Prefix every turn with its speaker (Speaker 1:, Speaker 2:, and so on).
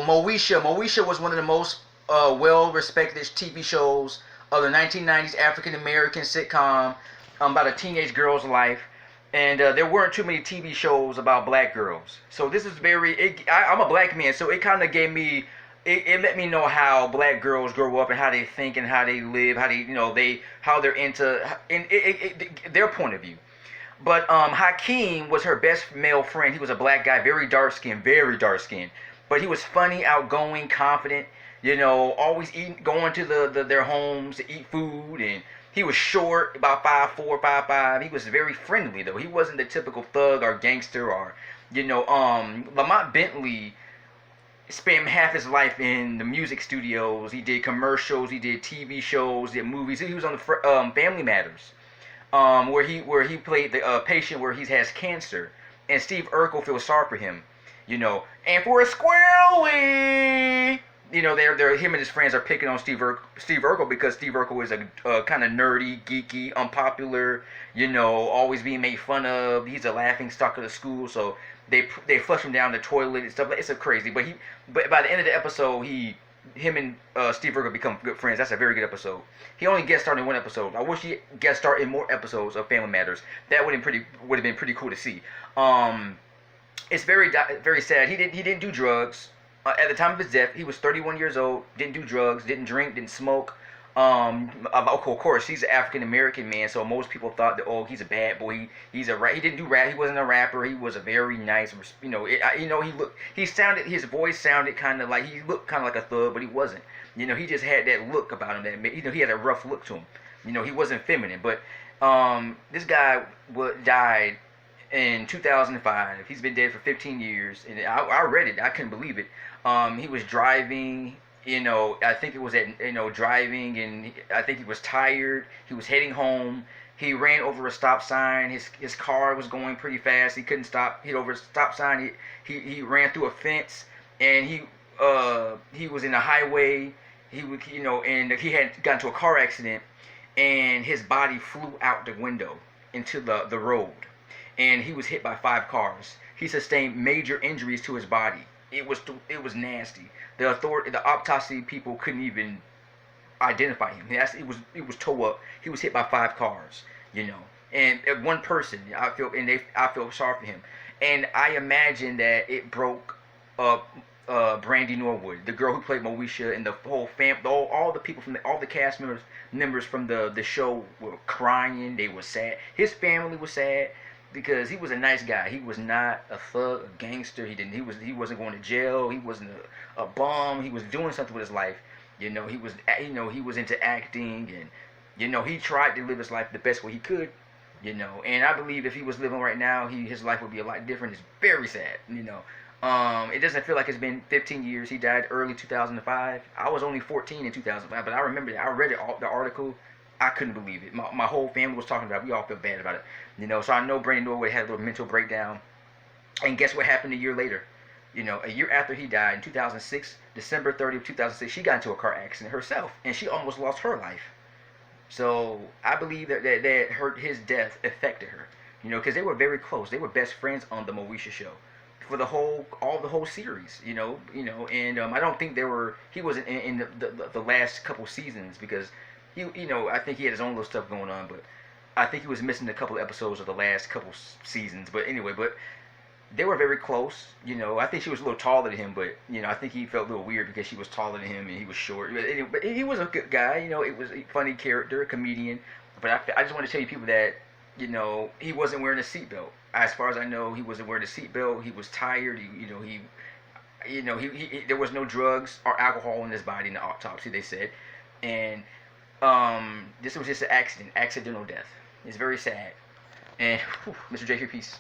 Speaker 1: Moesha. Moesha was one of the most well-respected TV shows of the 1990s African American sitcom about a teenage girl's life. And there weren't too many TV shows about black girls. So this is I'm a black man, so it kind of gave me. It let me know how black girls grow up and how they think and how they live, how how they're into their point of view. But Hakeem was her best male friend. He was a black guy, very dark skinned. But he was funny, outgoing, confident. Always going to their homes to eat food, and he was short, about 5'4", 5'5". He was very friendly though. He wasn't the typical thug or gangster or, Lamont Bentley spent half his life in the music studios. He did commercials, he did TV shows, did movies. He was on the Family Matters, where he played the patient where he has cancer, and Steve Urkel feels sorry for him, and for a squirrely. They're him and his friends are picking on Steve Urkel because Steve Urkel is a kind of nerdy, geeky, unpopular, always being made fun of. He's a laughing stock of the school, so they flush him down the toilet and stuff. It's a crazy, but by the end of the episode, him and Steve Urkel become good friends. That's a very good episode. He only guest starred in one episode. I wish he guest starred in more episodes of Family Matters. That would have been pretty cool to see. It's very sad. He didn't do drugs. At the time of his death, he was 31 years old. Didn't do drugs. Didn't drink. Didn't smoke. Of course, he's an African American man, so most people thought that he's a bad boy. He didn't do rap. He wasn't a rapper. He was a very nice. His voice sounded kind of like he looked kind of like a thug, but he wasn't. He just had that look about him that he had a rough look to him. He wasn't feminine. But this guy died in 2005. He's been dead for 15 years, and I read it. I couldn't believe it. He was driving. I think it was driving, and I think he was tired. He was heading home. He ran over a stop sign. His car was going pretty fast. He couldn't stop. Hit over a stop sign. He ran through a fence, and he was in a highway. And he had gotten into a car accident, and his body flew out the window into the road, and he was hit by 5 cars. He sustained major injuries to his body. It was nasty. The autopsy people couldn't even identify him. It was tore up. He was hit by 5 cars, and one person. I feel sorry for him, and I imagine that it broke up Brandy Norwood, the girl who played Moesha, and the whole all the people all the cast members from the show were crying. They were sad. His family was sad, because he was a nice guy. He was not a thug, a gangster. He wasn't going to jail. He wasn't a bum. He was doing something with his life. He was into acting, and he tried to live his life the best way he could. And I believe if he was living right now, his life would be a lot different. It's very sad. It doesn't feel like it's been 15 years. He died early 2005. I was only 14 in 2005, but I remember that. I read the article. I couldn't believe it. My whole family was talking about it. We all felt bad about it. So I know Brandon Norwood had a little mental breakdown. And guess what happened a year later? A year after he died, in 2006, December 30th, 2006, she got into a car accident herself. And she almost lost her life. So I believe that his death affected her. Because they were very close. They were best friends on the Moesha show for the whole series. And I don't think he wasn't in the last couple seasons, because I think he had his own little stuff going on, but I think he was missing a couple of episodes of the last couple seasons. But anyway, they were very close. I think she was a little taller than him, but I think he felt a little weird because she was taller than him and he was short. But he was a good guy. It was a funny character, a comedian. But I just want to tell you people that he wasn't wearing a seatbelt. As far as I know, he wasn't wearing a seatbelt. He was tired. There was no drugs or alcohol in his body in the autopsy, they said, and this was just an accidental death. It's very sad. And Mr. J, peace.